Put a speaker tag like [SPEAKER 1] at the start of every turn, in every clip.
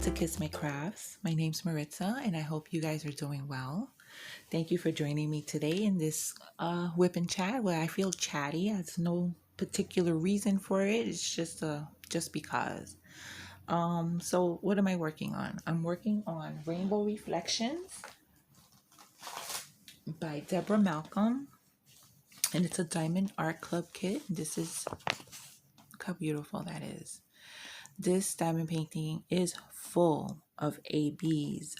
[SPEAKER 1] to Kiss My Crafts. My name's Maritza, and I hope you guys are doing well. Thank you for joining me today in this whip and chat where I feel chatty. There's no particular reason for it. It's just because. So what am I working on? I'm working on Rainbow Reflections by Deborah Malcolm, and it's a Diamond Art Club kit. Look how beautiful that is. This diamond painting is full of ABs,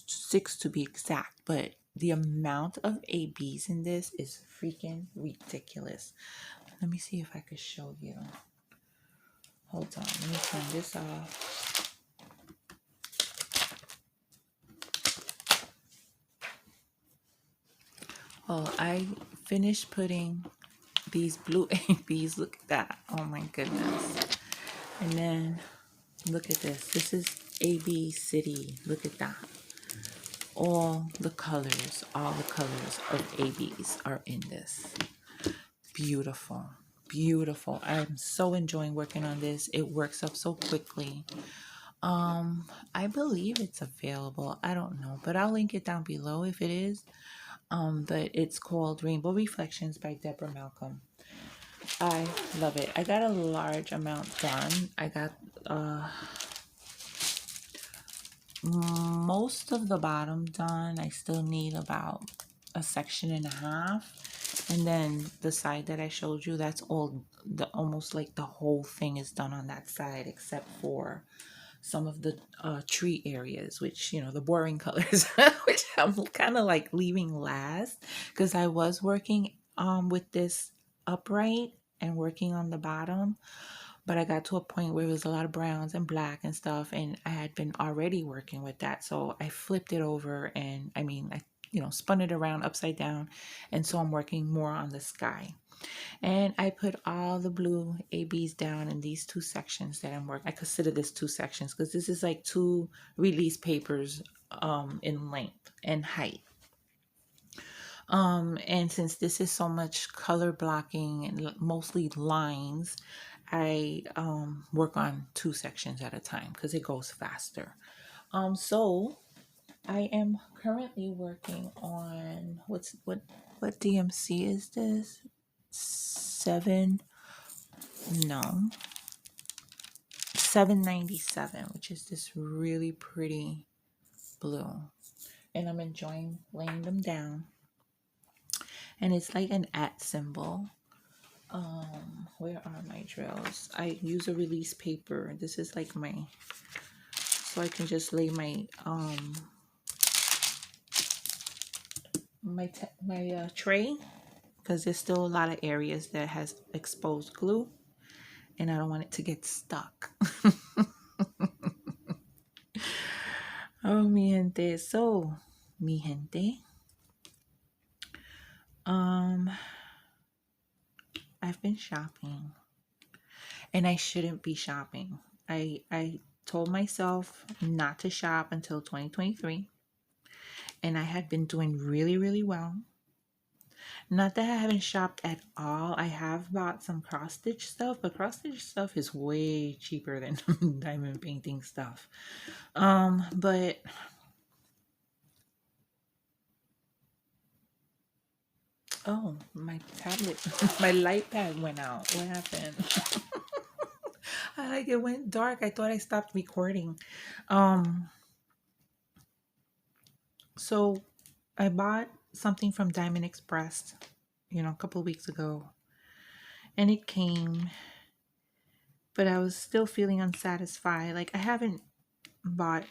[SPEAKER 1] 6 to be exact, but the amount of ABs in this is freaking ridiculous. Let me see if I could show you. Hold on, let me turn this off. Oh, I finished putting these blue ABs. Look at that. Oh my goodness. And then look at this. This is AB City. Look at that. All the colors of ABs are in this. Beautiful. Beautiful. I'm so enjoying working on this. It works up so quickly. I believe it's available. I don't know, but I'll link it down below if it is. But it's called Rainbow Reflections by Deborah Malcolm. I love it. I got a large amount done. I got most of the bottom done. I still need about a section and a half, and then the side that I showed you, that's all almost like the whole thing is done on that side except for some of the tree areas, which, you know, the boring colors, which I'm kind of like leaving last because I was working with this upright and working on the bottom, but I got to a point where it was a lot of browns and black and stuff, and I had been already working with that, so I flipped it over, and I spun it around upside down, and so I'm working more on the sky. And I put all the blue ABs down in these 2 sections that I'm working. I consider this 2 sections because this is like 2 release papers in length and height. And since this is so much color blocking and mostly lines, I work on 2 sections at a time because it goes faster. So I am currently working on what DMC is this? 797, which is this really pretty blue, and I'm enjoying laying them down, and it's like an @ symbol. Where are my drills? I use a release paper. This is like so I can just lay my tray, because there's still a lot of areas that has exposed glue, and I don't want it to get stuck. Oh, mi gente. So, mi gente, I've been shopping, and I shouldn't be shopping. I told myself not to shop until 2023, and I had been doing really, really well. Not that I haven't shopped at all. I have bought some cross-stitch stuff, but cross-stitch stuff is way cheaper than diamond painting stuff. But oh, my tablet, my light pad went out. What happened? It went dark. I thought I stopped recording. So I bought something from Diamond Express, a couple of weeks ago, and it came, but I was still feeling unsatisfied. Like, I haven't bought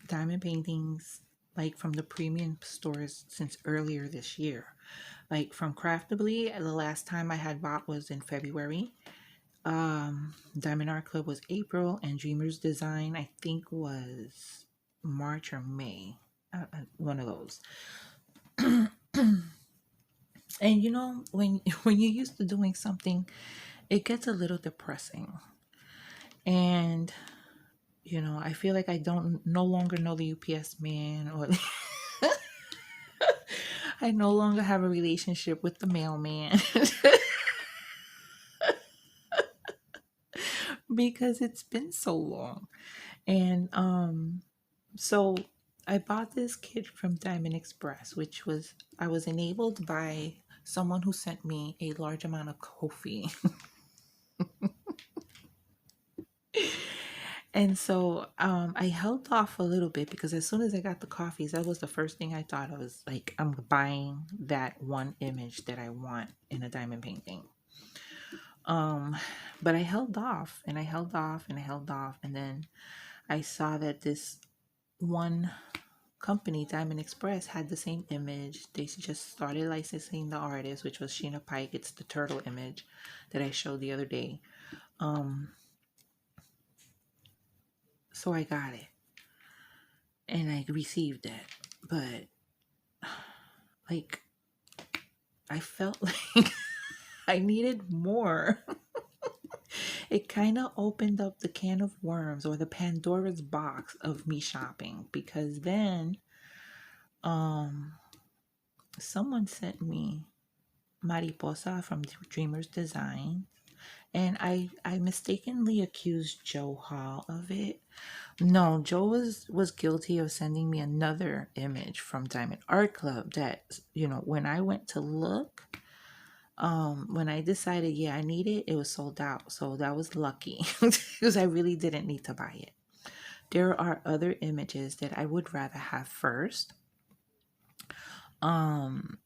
[SPEAKER 1] diamond paintings like from the premium stores since earlier this year. Like from Craftibly, the last time I had bought was in February. Diamond Art Club was April, and Dreamer's Design I think was March or May. One of those. And when you're used to doing something, it gets a little depressing. And I feel like I no longer know the UPS man, or I no longer have a relationship with the mailman. because it's been so long. And so I bought this kit from Diamond Express, which was I was enabled by someone who sent me a large amount of coffee. And so I held off a little bit because as soon as I got the coffees, that was the first thing I thought of, was like, I'm buying that one image that I want in a diamond painting. But I held off and I held off and I held off. And then I saw that this one company, Diamond Express, had the same image. They just started licensing the artist, which was Sheena Pike. It's the turtle image that I showed the other day. So I got it and I received it, but like I felt like I needed more. It kind of opened up the can of worms, or the Pandora's box of me shopping, because then someone sent me Mariposa from Dreamers Design, and I mistakenly accused Joe Hall of it. No, Joe was guilty of sending me another image from Diamond Art Club that, when I went to look, when I decided, yeah, I need it, it was sold out. So that was lucky because I really didn't need to buy it. There are other images that I would rather have first, and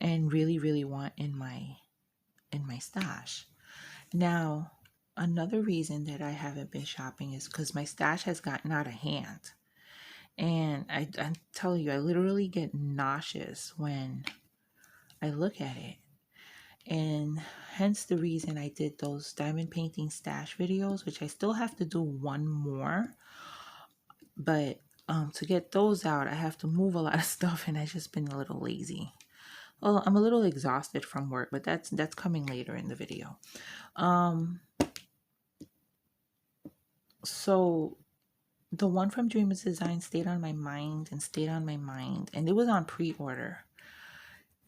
[SPEAKER 1] really want in my stash. Now, another reason that I haven't been shopping is because my stash has gotten out of hand. And I'm telling you, I literally get nauseous when I look at it. And hence the reason I did those diamond painting stash videos, which I still have to do one more. But to get those out, I have to move a lot of stuff, and I've just been a little lazy. Well, I'm a little exhausted from work, but that's coming later in the video. So the one from Dreamers Design stayed on my mind, and it was on pre-order.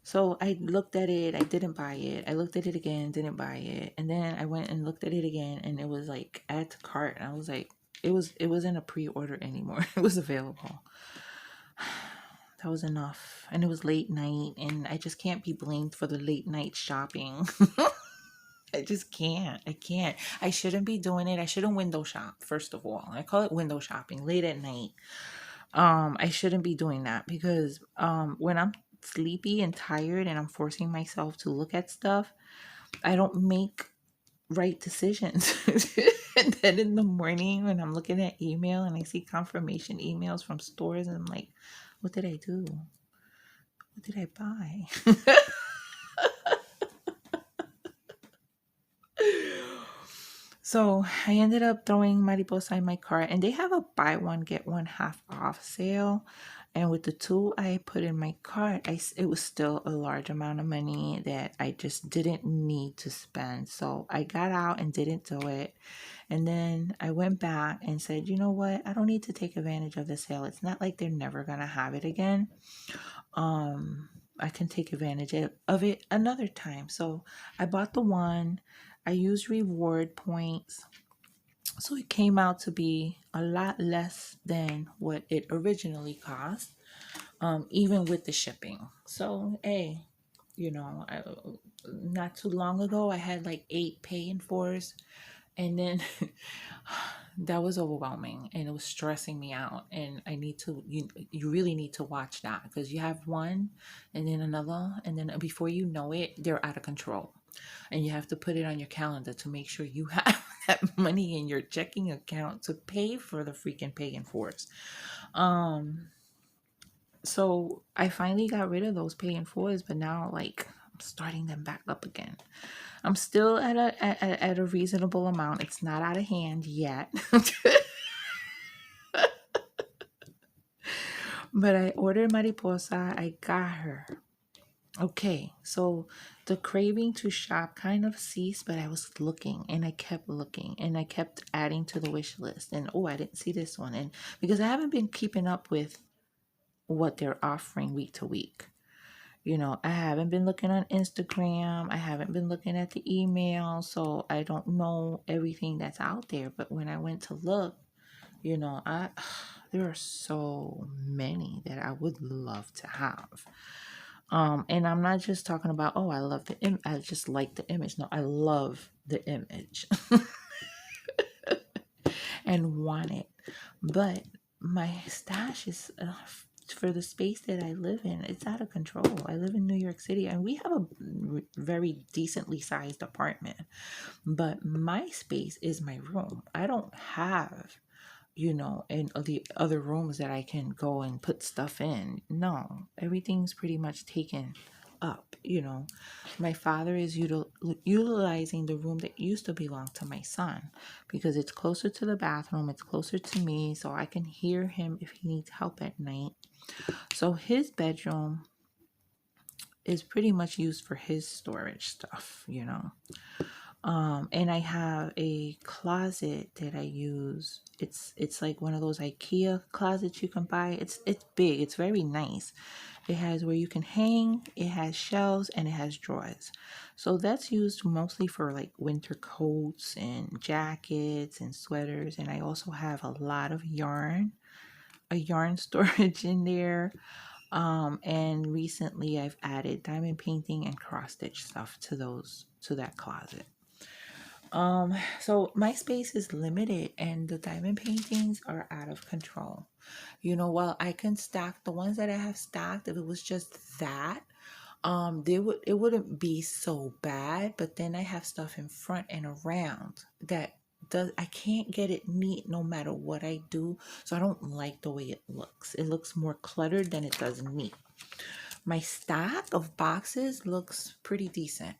[SPEAKER 1] So I looked at it, I didn't buy it. I looked at it again, didn't buy it. And then I went and looked at it again, and it was like add to cart. And I was like, it wasn't a pre-order anymore. It was available. That was enough. And it was late night, and I just can't be blamed for the late night shopping. I just can't. I can't. I shouldn't be doing it. I shouldn't window shop, first of all. I call it window shopping late at night. I shouldn't be doing that because when I'm sleepy and tired and I'm forcing myself to look at stuff, I don't make right decisions. And then in the morning when I'm looking at email and I see confirmation emails from stores, and I'm like, what did I do? What did I buy? So I ended up throwing Mariposa in my cart, and they have a buy one get one half off sale. And with the two I put in my cart, it was still a large amount of money that I just didn't need to spend. So I got out and didn't do it. And then I went back and said, you know what? I don't need to take advantage of the sale. It's not like they're never going to have it again. I can take advantage of it another time. So I bought the one. I used reward points. So it came out to be a lot less than what it originally cost, even with the shipping. So, hey, not too long ago, I had like 8 pay-in-4s, and then that was overwhelming, and it was stressing me out. And I need to, you really need to watch that, because you have one, and then another, and then before you know it, they're out of control. And you have to put it on your calendar to make sure you have that money in your checking account to pay for the freaking pay-in-4s. So I finally got rid of those pay-in-4s, but now like I'm starting them back up again. I'm still at a reasonable amount. It's not out of hand yet. But I ordered Mariposa. I got her. Okay, so the craving to shop kind of ceased, but I was looking and I kept looking and I kept adding to the wish list. And I didn't see this one. And because I haven't been keeping up with what they're offering week to week. You know, I haven't been looking on Instagram. I haven't been looking at the email. So I don't know everything that's out there. But when I went to look, you know, there are so many that I would love to have. And I'm not just talking about, oh, I love the I just like the image. No, I love the image and want it. But my stash is for the space that I live in, it's out of control. I live in New York City and we have a very decently sized apartment, but my space is my room. I don't have, you know, in the other rooms that I can go and put stuff in. No, everything's pretty much taken up, you know. My father is utilizing the room that used to belong to my son because it's closer to the bathroom, it's closer to me, so I can hear him if he needs help at night. So his bedroom is pretty much used for his storage stuff, you know. And I have a closet that I use. It's like one of those IKEA closets you can buy. It's big. It's very nice. It has where you can hang. It has shelves and it has drawers. So that's used mostly for like winter coats and jackets and sweaters. And I also have a lot of a yarn storage in there. And recently I've added diamond painting and cross stitch stuff to that closet. So my space is limited and the diamond paintings are out of control. You know, while I can stack the ones that I have stacked, if it was just that, it wouldn't be so bad. But then I have stuff in front and around that I can't get it neat no matter what I do. So I don't like the way it looks. It looks more cluttered than it does neat. My stack of boxes looks pretty decent.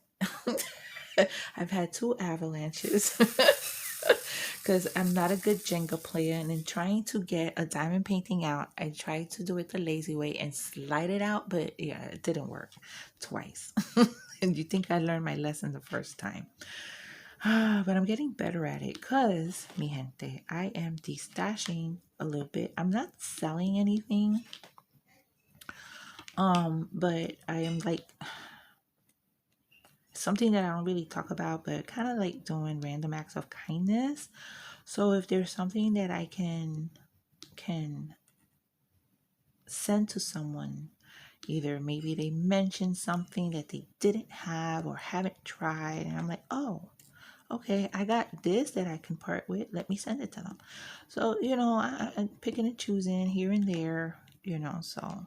[SPEAKER 1] I've had 2 avalanches because I'm not a good Jenga player, and in trying to get a diamond painting out, I tried to do it the lazy way and slide it out, but yeah, it didn't work twice. And you think I learned my lesson the first time. But I'm getting better at it because, mi gente, I am destashing a little bit. I'm not selling anything, but I am like something that I don't really talk about, but kind of like doing random acts of kindness. So if there's something that I can send to someone, either maybe they mentioned something that they didn't have or haven't tried, and I'm like, oh, okay, I got this that I can part with. Let me send it to them. So, you know, I'm picking and choosing here and there, you know, so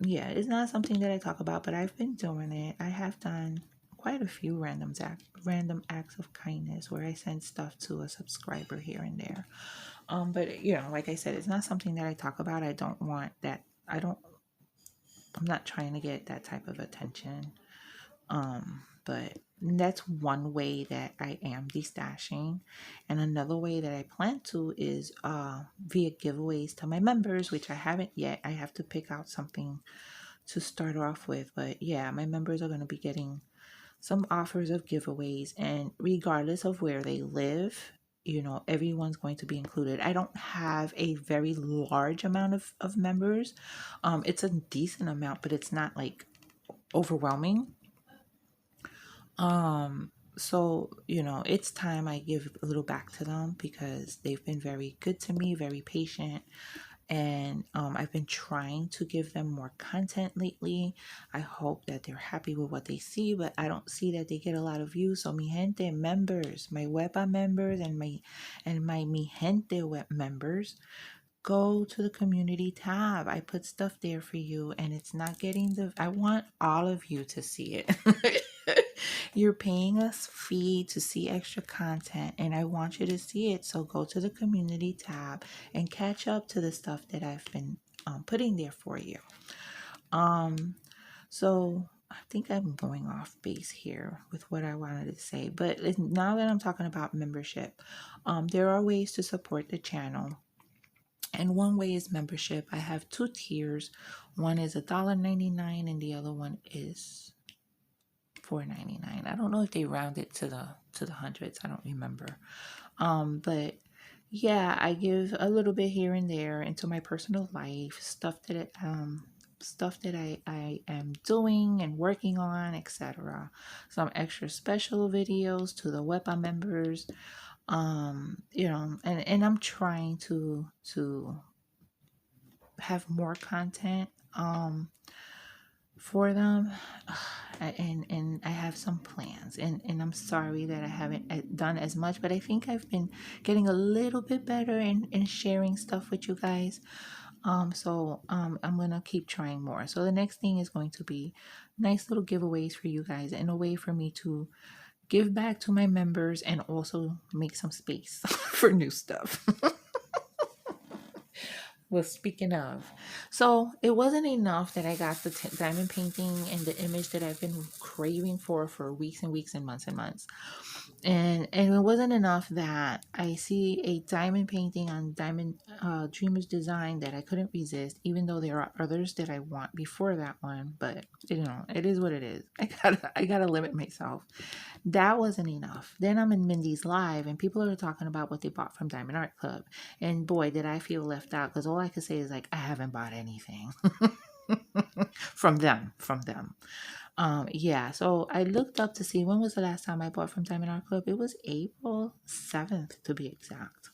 [SPEAKER 1] yeah, it's not something that I talk about, but I've been doing it. I have done quite a few random acts of kindness where I send stuff to a subscriber here and there. But you know, like I said, it's not something that I talk about. I don't want that. I'm not trying to get that type of attention. But that's one way that I am destashing. And another way that I plan to is via giveaways to my members, which I haven't yet. I have to pick out something to start off with. But yeah, my members are going to be getting some offers of giveaways, and regardless of where they live, you know, everyone's going to be included. I don't have a very large amount of members. It's a decent amount, but it's not like overwhelming. So, you know, it's time I give a little back to them because they've been very good to me, very patient. And I've been trying to give them more content lately. I hope that they're happy with what they see, but I don't see that they get a lot of views. So mi gente members, my WEPA members and my mi gente web members, go to the community tab. I put stuff there for you, and it's not getting I want all of you to see it. You're paying us fee to see extra content, and I want you to see it. So go to the community tab and catch up to the stuff that I've been putting there for you. So I think I'm going off base here with what I wanted to say, but now that I'm talking about membership, there are ways to support the channel. And one way is membership. I have 2 tiers. One is $1.99 and the other one is $4.99. I don't know if they round it to the hundreds. I don't remember. But yeah, I give a little bit here and there into my personal life, stuff that stuff that I am doing and working on, etc. Some extra special videos to the WIP members. You know, and I'm trying to have more content for them. And I have some plans, and I'm sorry that I haven't done as much, but I think I've been getting a little bit better in sharing stuff with you guys. So I'm gonna keep trying more. So the next thing is going to be nice little giveaways for you guys, and a way for me to give back to my members and also make some space for new stuff. Well, speaking of, so it wasn't enough that I got the diamond painting and the image that I've been craving for weeks and weeks and months. And it wasn't enough that I see a diamond painting on Diamond Dreamers Design that I couldn't resist, even though there are others that I want before that one. But you know, it is what it is. I gotta limit myself. That wasn't enough. Then I'm in Mindy's live and people are talking about what they bought from Diamond Art Club. And boy, did I feel left out, because all I could say is like, I haven't bought anything from them. Yeah, so I looked up to see when was the last time I bought from Diamond Art Club. It was April 7th to be exact.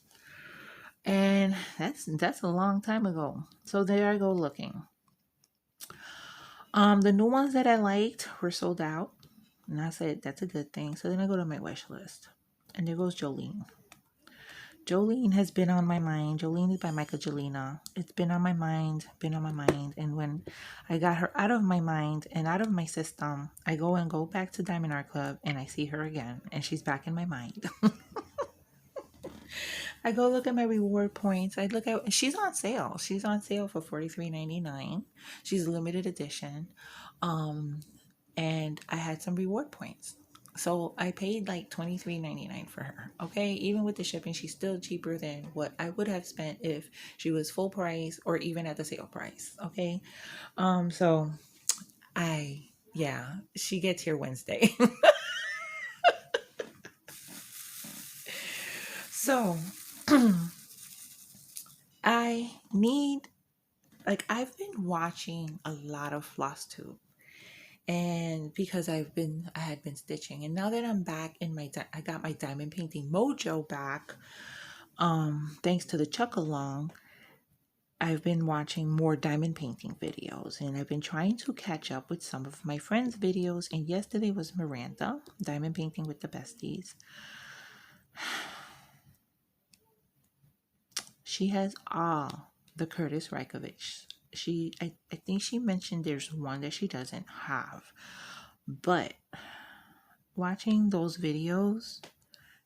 [SPEAKER 1] And that's a long time ago. So there I go looking. The new ones that I liked were sold out. And I said, that's a good thing. So then I go to my wish list. And there goes Jolene. Jolene has been on my mind. Jolene is by Michael Jelena. It's been on my mind. And when I got her out of my mind and out of my system, I go back to Diamond Art Club and I see her again. And she's back in my mind. I go look at my reward points. I look at, she's on sale. She's on sale for $43.99. She's limited edition. And I had some reward points. So I paid like $23.99 for her. Okay, even with the shipping, she's still cheaper than what I would have spent if she was full price or even at the sale price. Okay, so she gets here Wednesday. So I need, like, I've been watching a lot of FlossTube. And because I had been stitching, and now that I'm back in I got my diamond painting mojo back, thanks to the chuck along, I've been watching more diamond painting videos, and I've been trying to catch up with some of my friends' videos. And yesterday was Miranda, Diamond Painting with the Besties. She has all the Curtis Reikovich. I think she mentioned there's one that she doesn't have. But watching those videos,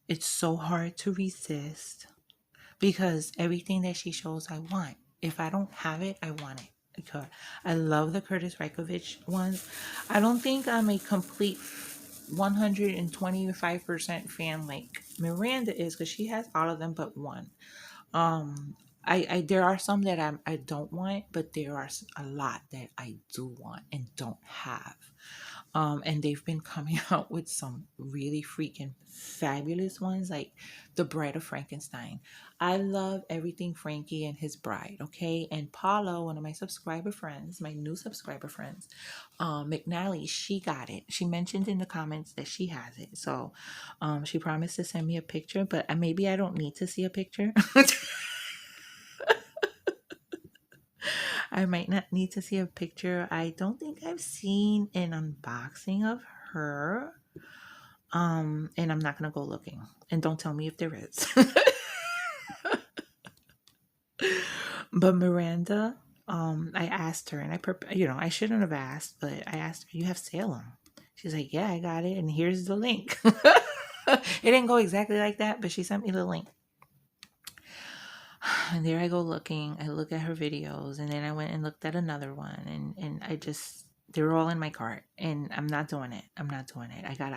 [SPEAKER 1] it's so hard to resist, because everything that she shows I want. If I don't have it, I want it. Because I love the Curtis Reikovich ones. I don't think I'm a complete 125% fan like Miranda is, because she has all of them but one. I there are some that I don't want, but there are a lot that I do want and don't have. And they've been coming out with some really freaking fabulous ones, like The Bride of Frankenstein. I love everything Frankie and his bride, okay? And Paula, one of my subscriber friends, my new subscriber friends, McNally, she got it. She mentioned in the comments that she has it. So she promised to send me a picture, but maybe I don't need to see a picture. I might not need to see a picture. I don't think I've seen an unboxing of her. And I'm not gonna go looking. And don't tell me if there is. But Miranda, I asked her, and I shouldn't have asked, but I asked her, "You have Salem?" She's like, "Yeah, I got it, and here's the link." It didn't go exactly like that, but she sent me the link. And there I go looking. I look at her videos, and then I went and looked at another one, and they're all in my cart, and I'm not doing it. I got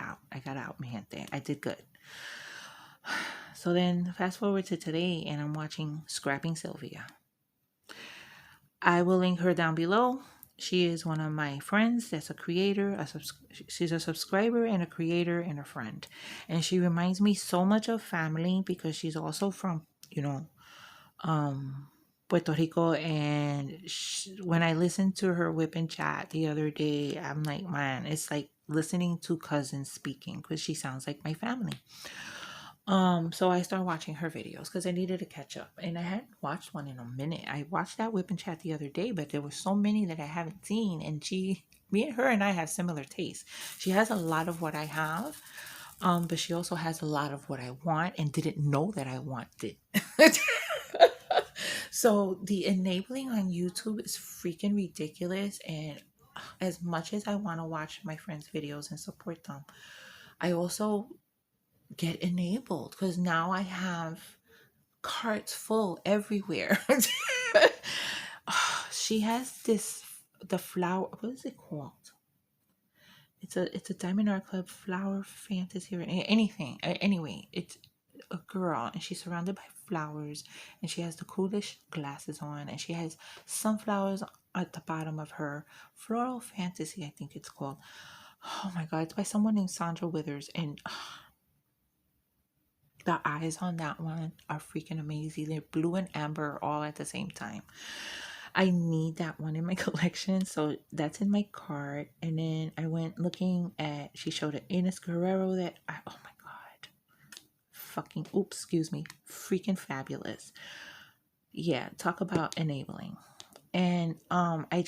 [SPEAKER 1] out, mi gente. I did good. So then fast forward to today, and I'm watching Scrapping Sylvia. I will link her down below. She is one of my friends that's a creator. She's a subscriber and a creator and a friend. And she reminds me so much of family, because she's also from, Puerto Rico, and when I listened to her whip and chat the other day, I'm like, man, it's like listening to cousins speaking because she sounds like my family. So I started watching her videos because I needed to catch up, and I hadn't watched one in a minute. I watched that whip and chat the other day, but there were so many that I haven't seen, and me and her and I have similar tastes. She has a lot of what I have, but she also has a lot of what I want and didn't know that I wanted. So the enabling on YouTube is freaking ridiculous, and as much as I want to watch my friends' videos and support them, I also get enabled because now I have carts full everywhere. She has the flower. What is it called? It's a Diamond Art Club flower fantasy or anything. Anyway, it's a girl and she's surrounded by flowers and she has the coolest glasses on and she has sunflowers at the bottom of her floral fantasy. I think it's called. Oh my god, it's by someone named Sandra Withers, and the eyes on that one are freaking amazing. They're blue and amber all at the same time. I need that one in my collection, so that's in my cart. And then I went looking at, she showed an Ines Guerrero that oh my god, fucking oops, excuse me, freaking fabulous. Yeah, talk about enabling. And I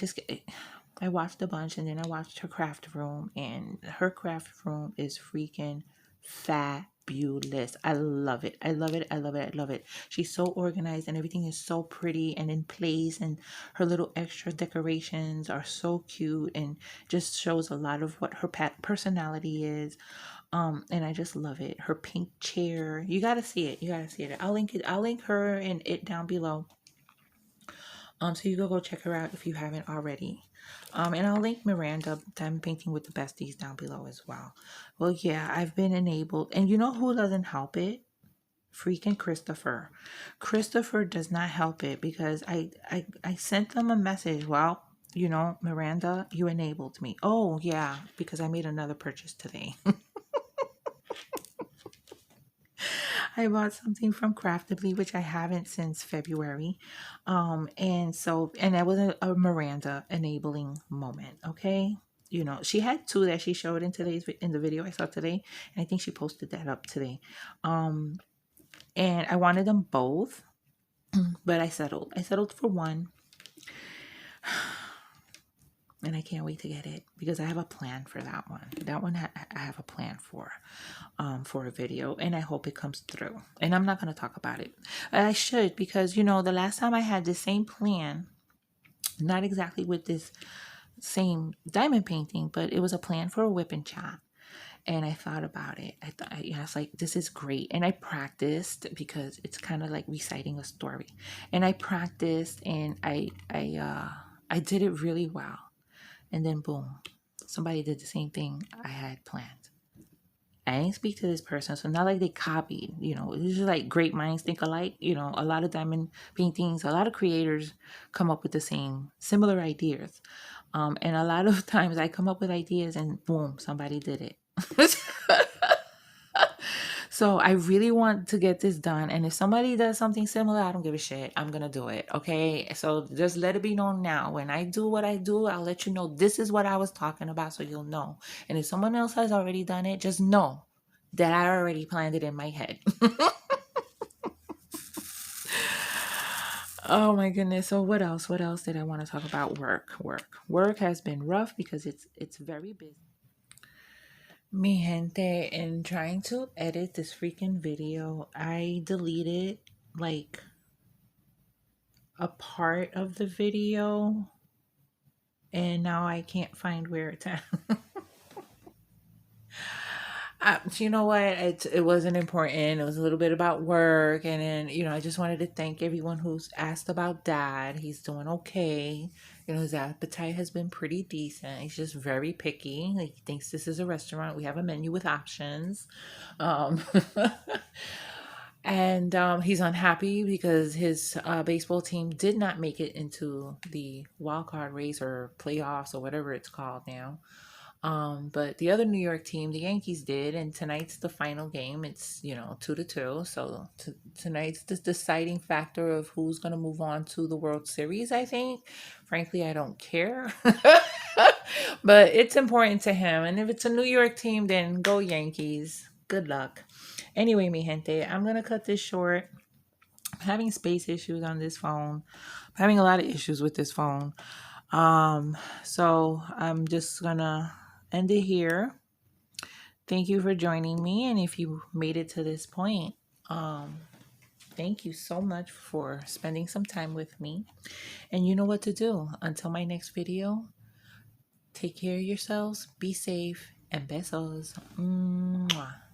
[SPEAKER 1] watched a bunch, and then I watched her craft room, and her craft room is freaking fabulous. I love it. I love it. I love it. I love it. She's so organized and everything is so pretty and in place, and her little extra decorations are so cute and just shows a lot of what her personality is. And I just love it. Her pink chair. You gotta see it. You gotta see it. I'll link it. I'll link her and it down below. So you go check her out if you haven't already. And I'll link Miranda, Diamond Painting with the Besties, down below as well. Well, yeah, I've been enabled. And you know who doesn't help it? Freaking Christopher. Christopher does not help it because I sent them a message. Well, you know, Miranda, you enabled me. Oh, yeah, because I made another purchase today. I bought something from Craftibly, which I haven't since February. And that was a Miranda enabling moment. Okay. You know, she had two that she showed in the video I saw today. And I think she posted that up today. And I wanted them both, but I settled for one. And I can't wait to get it because I have a plan for that one. That one I have a plan for a video, and I hope it comes through. And I'm not going to talk about it. I should, because you know the last time I had the same plan, not exactly with this same diamond painting, but it was a plan for a whip and chat. And I thought about it. I was like, this is great. And I practiced because it's kind of like reciting a story. And I practiced, and I did it really well. And then boom, somebody did the same thing I had planned. I didn't speak to this person, so not like they copied. You know, it's just like great minds think alike. You know, a lot of diamond paintings, a lot of creators come up with the similar ideas. And a lot of times I come up with ideas and boom, somebody did it. So I really want to get this done. And if somebody does something similar, I don't give a shit. I'm going to do it. Okay. So just let it be known now. When I do what I do, I'll let you know this is what I was talking about, so you'll know. And if someone else has already done it, just know that I already planned it in my head. Oh my goodness. So what else? What else did I want to talk about? Work has been rough because it's very busy. Mi gente, in trying to edit this freaking video, I deleted like a part of the video, and now I can't find where it's at. You know what? It wasn't important. It was a little bit about work, and then I just wanted to thank everyone who's asked about Dad. He's doing okay. His appetite has been pretty decent. He's just very picky. Like, he thinks this is a restaurant. We have a menu with options. Um, and he's unhappy because his baseball team did not make it into the wild card race or playoffs or whatever it's called now. But the other New York team, the Yankees did, and tonight's the final game. It's 2-2. So tonight's the deciding factor of who's gonna move on to the World Series. I think, frankly, I don't care, but it's important to him. And if it's a New York team, then go Yankees. Good luck. Anyway, mi gente, I'm gonna cut this short. I'm having space issues on this phone. I'm having a lot of issues with this phone. So I'm just gonna end it here. Thank you for joining me, and if you made it to this point, thank you so much for spending some time with me. And you know what to do. Until my next video, take care of yourselves, be safe, and besos. Mwah.